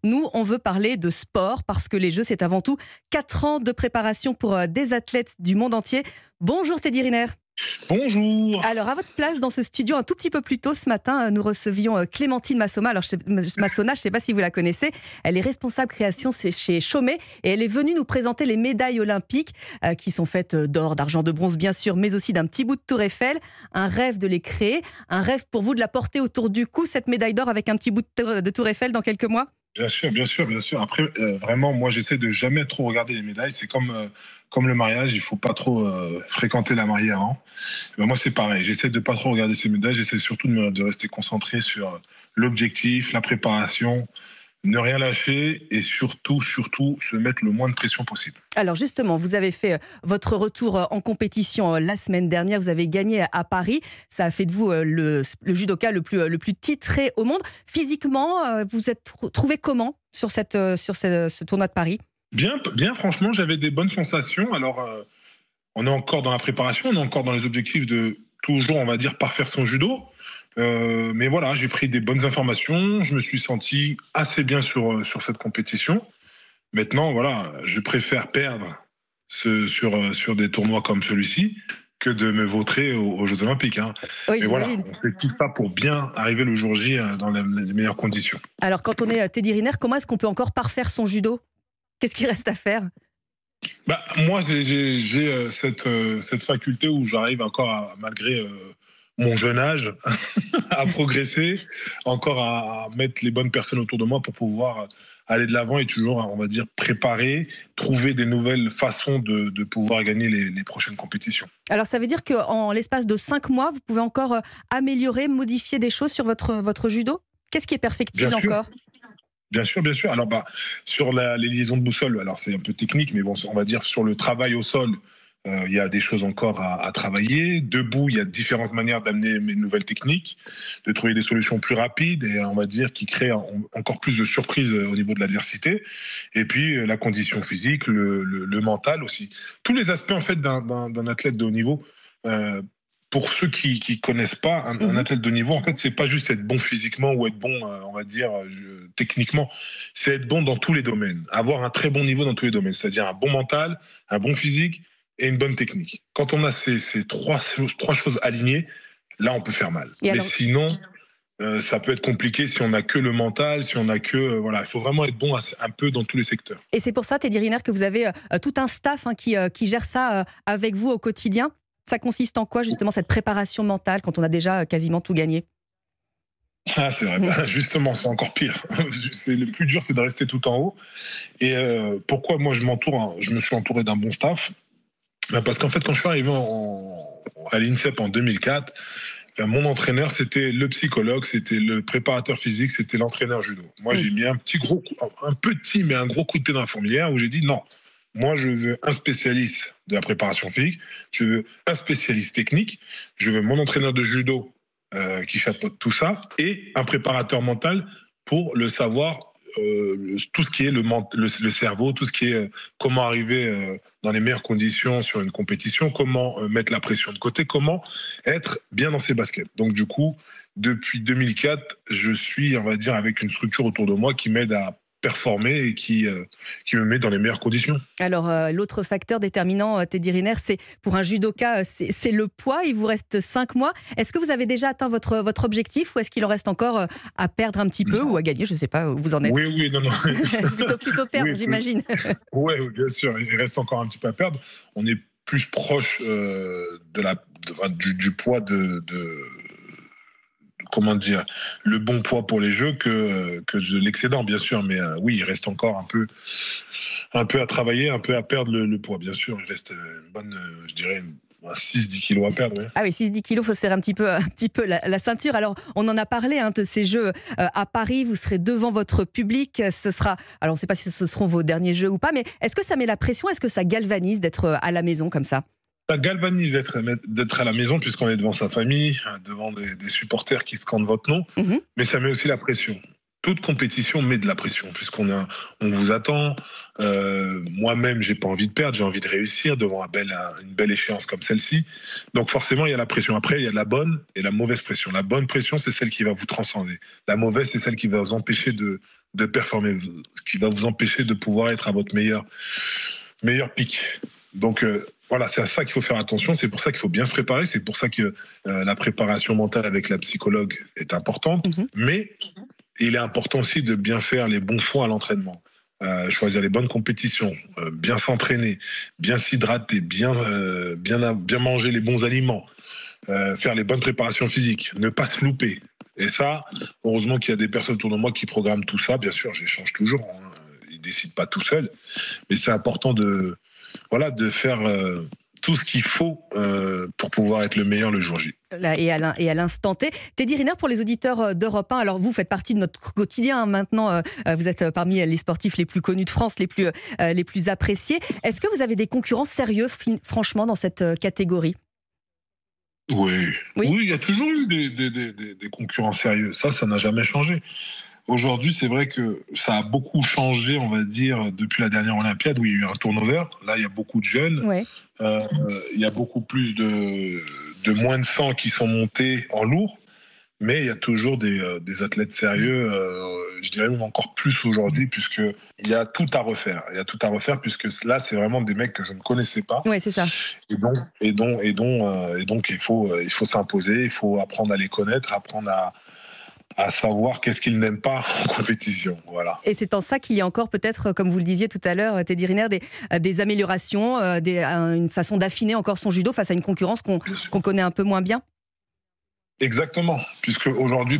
Nous, on veut parler de sport parce que les Jeux, c'est avant tout 4 ans de préparation pour des athlètes du monde entier. Bonjour Teddy Riner. Bonjour. Alors, à votre place dans ce studio, un tout petit peu plus tôt ce matin, nous recevions Clémentine Massona. Alors, Massona, je ne sais pas si vous la connaissez. Elle est responsable création chez Chaumet et elle est venue nous présenter les médailles olympiques qui sont faites d'or, d'argent, de bronze, bien sûr, mais aussi d'un petit bout de Tour Eiffel. Un rêve de les créer, un rêve pour vous de la porter autour du cou, cette médaille d'or avec un petit bout de Tour Eiffel dans quelques mois. Bien sûr, bien sûr, bien sûr. Après, vraiment, moi, j'essaie de jamais trop regarder les médailles. C'est comme le mariage, il faut pas trop fréquenter la mariée avant. Ben, moi, c'est pareil. J'essaie de pas trop regarder ces médailles. J'essaie surtout de rester concentré sur l'objectif, la préparation, ne rien lâcher et surtout se mettre le moins de pression possible. Alors justement, vous avez fait votre retour en compétition la semaine dernière. Vous avez gagné à Paris. Ça a fait de vous le judoka le plus titré au monde. Physiquement, vous êtes trouvé comment sur ce tournoi de Paris ? Bien, bien. Franchement, j'avais des bonnes sensations. Alors, on est encore dans la préparation, on est encore dans les objectifs de toujours, on va dire, parfaire son judo. Mais voilà, j'ai pris des bonnes informations. Je me suis senti assez bien sur cette compétition. Maintenant, voilà, je préfère perdre sur des tournois comme celui-ci que de me vautrer aux Jeux Olympiques. Hein. Oui, Mais voilà, j'imagine. on fait tout ça pour bien arriver le jour J dans les meilleures conditions. Alors quand on est Teddy Riner, comment est-ce qu'on peut encore parfaire son judo ? Qu'est-ce qu'il reste à faire ? Bah, moi, j'ai cette faculté où j'arrive encore, malgré mon jeune âge, à progresser, encore à mettre les bonnes personnes autour de moi pour pouvoir aller de l'avant et toujours, on va dire, préparer, trouver des nouvelles façons de pouvoir gagner les prochaines compétitions. Alors ça veut dire qu'en l'espace de 5 mois, vous pouvez encore améliorer, modifier des choses sur votre judo ? Qu'est-ce qui est perfectible Bien sûr. encore ? Bien sûr, bien sûr. Alors, sur les liaisons de boussole, alors c'est un peu technique, mais bon, on va dire sur le travail au sol, il y a des choses encore à travailler. Debout, il y a différentes manières d'amener mes nouvelles techniques, de trouver des solutions plus rapides et on va dire qui créent encore plus de surprises au niveau de l'adversité. Et puis la condition physique, le mental aussi. Tous les aspects en fait d'un athlète de haut niveau. Pour ceux qui connaissent pas, un athlète de niveau, en fait, c'est pas juste être bon physiquement ou être bon, on va dire, techniquement. C'est être bon dans tous les domaines. Avoir un très bon niveau dans tous les domaines. C'est-à-dire un bon mental, un bon physique et une bonne technique. Quand on a ces trois choses alignées, là, on peut faire mal. Et Mais alors, sinon, ça peut être compliqué si on n'a que le mental, si on n'a que... voilà, il faut vraiment être bon un peu dans tous les secteurs. et c'est pour ça, Teddy Riner, que vous avez tout un staff qui gère ça avec vous au quotidien. Ça consiste en quoi, justement, cette préparation mentale quand on a déjà quasiment tout gagné ? Ah, c'est vrai. Justement, c'est encore pire. Le plus dur, c'est de rester tout en haut. Et pourquoi moi je me suis entouré d'un bon staff? Parce qu'en fait, quand je suis arrivé à l'INSEP en 2004, mon entraîneur, c'était le psychologue, c'était le préparateur physique, c'était l'entraîneur judo. Moi, j'ai mis un petit mais un gros coup de pied dans la fourmilière où j'ai dit non. Moi, je veux un spécialiste de la préparation physique, je veux un spécialiste technique, je veux mon entraîneur de judo qui chapeaute tout ça et un préparateur mental pour le savoir, tout ce qui est le cerveau, tout ce qui est comment arriver dans les meilleures conditions sur une compétition, comment mettre la pression de côté, comment être bien dans ses baskets. Donc du coup, depuis 2004, je suis, on va dire, avec une structure autour de moi qui m'aide à performer et qui me met dans les meilleures conditions. Alors, l'autre facteur déterminant, Teddy Riner, c'est pour un judoka, c'est le poids. Il vous reste 5 mois. Est-ce que vous avez déjà atteint votre objectif ou est-ce qu'il en reste encore à perdre un petit peu ou à gagner ? Je ne sais pas où vous en êtes. Oui, non. plutôt perdre, Oui, j'imagine. Oui, bien sûr. Il reste encore un petit peu à perdre. On est plus proche du poids comment dire, le bon poids pour les jeux que de l'excédent, bien sûr. Mais oui, il reste encore un peu à travailler, un peu à perdre le poids, bien sûr. Il reste une bonne, je dirais, 6-10 kilos à perdre. Oui. Ah oui, 6-10 kilos, il faut serrer un petit peu la ceinture. Alors, on en a parlé de ces Jeux à Paris. Vous serez devant votre public. Ce sera, alors, on ne sait pas si ce seront vos derniers Jeux ou pas, mais est-ce que ça met la pression ? Est-ce que ça galvanise d'être à la maison comme ça ? Ça galvanise d'être à la maison puisqu'on est devant sa famille, devant des supporters qui scandent votre nom, mais ça met aussi la pression. Toute compétition met de la pression puisqu'on vous attend. Moi-même, j'ai pas envie de perdre, j'ai envie de réussir devant une belle échéance comme celle-ci. Donc forcément, il y a la pression. Après, il y a la bonne et la mauvaise pression. La bonne pression, c'est celle qui va vous transcender. La mauvaise, c'est celle qui va vous empêcher de performer, ce qui va vous empêcher de pouvoir être à votre meilleur pic. Donc voilà, c'est à ça qu'il faut faire attention, c'est pour ça qu'il faut bien se préparer, c'est pour ça que la préparation mentale avec la psychologue est importante, mais il est important aussi de bien faire les bons choix à l'entraînement. Choisir les bonnes compétitions, bien s'entraîner, bien s'hydrater, bien manger les bons aliments, faire les bonnes préparations physiques, ne pas se louper. Et ça, heureusement qu'il y a des personnes autour de moi qui programment tout ça. Bien sûr, j'échange toujours, hein. Ils ne décident pas tout seuls, mais c'est important de faire tout ce qu'il faut pour pouvoir être le meilleur le jour J. Là, et à l'instant T. Teddy Riner, pour les auditeurs d'Europe 1, alors vous faites partie de notre quotidien hein, maintenant, vous êtes parmi les sportifs les plus connus de France, les plus appréciés. Est-ce que vous avez des concurrents sérieux, franchement, dans cette catégorie ? Oui, il y a toujours eu des concurrents sérieux. Ça n'a jamais changé. Aujourd'hui, c'est vrai que ça a beaucoup changé, on va dire, depuis la dernière Olympiade où il y a eu un turnover. Là, il y a beaucoup de jeunes. Ouais. Il y a beaucoup plus de moins de 100 qui sont montés en lourd. Mais il y a toujours des athlètes sérieux, je dirais même encore plus aujourd'hui, puisqu'il y a tout à refaire. Il y a tout à refaire, puisque là, c'est vraiment des mecs que je ne connaissais pas. Oui, c'est ça. Et donc, il faut s'imposer, il faut apprendre à les connaître, apprendre à savoir qu'est-ce qu'ils n'aiment pas en compétition. Voilà. Et c'est en ça qu'il y a encore peut-être, comme vous le disiez tout à l'heure, Teddy Riner, des améliorations, une façon d'affiner encore son judo face à une concurrence qu'on connaît un peu moins bien. Exactement, puisque aujourd'hui,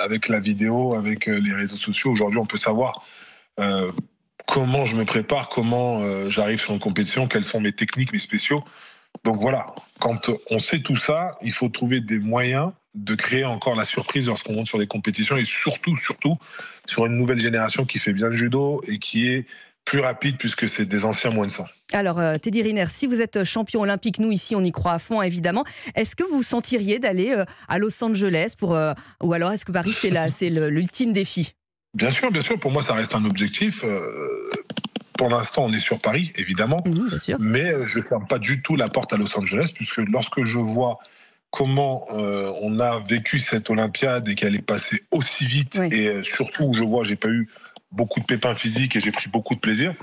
avec la vidéo, avec les réseaux sociaux, aujourd'hui on peut savoir comment je me prépare, comment j'arrive sur une compétition, quelles sont mes techniques, mes spéciaux. Donc voilà, quand on sait tout ça, il faut trouver des moyens de créer encore la surprise lorsqu'on monte sur des compétitions et surtout sur une nouvelle génération qui fait bien le judo et qui est plus rapide puisque c'est des anciens moins de 100. Alors, Teddy Riner, si vous êtes champion olympique, nous ici on y croit à fond évidemment, est-ce que vous sentiriez d'aller à Los Angeles ou alors est-ce que Paris c'est l'ultime défi ? Bien sûr, pour moi ça reste un objectif. Pour l'instant on est sur Paris évidemment, bien sûr. Mais je ne ferme pas du tout la porte à Los Angeles puisque lorsque je vois comment on a vécu cette Olympiade et qu'elle est passée aussi vite et surtout où je vois j'ai pas eu beaucoup de pépins physiques et j'ai pris beaucoup de plaisir.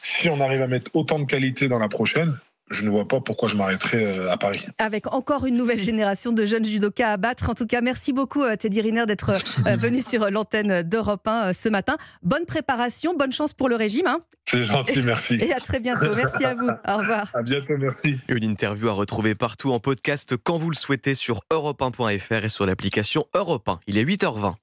Si on arrive à mettre autant de qualité dans la prochaine, je ne vois pas pourquoi je m'arrêterai à Paris. Avec encore une nouvelle génération de jeunes judokas à battre. En tout cas, merci beaucoup Teddy Riner d'être venu sur l'antenne d'Europe 1 ce matin. Bonne préparation, bonne chance pour le régime. Hein. C'est gentil, merci. Et à très bientôt. Merci à vous. Au revoir. À bientôt, merci. Une interview à retrouver partout en podcast quand vous le souhaitez sur europe1.fr et sur l'application Europe 1. Il est 8h20.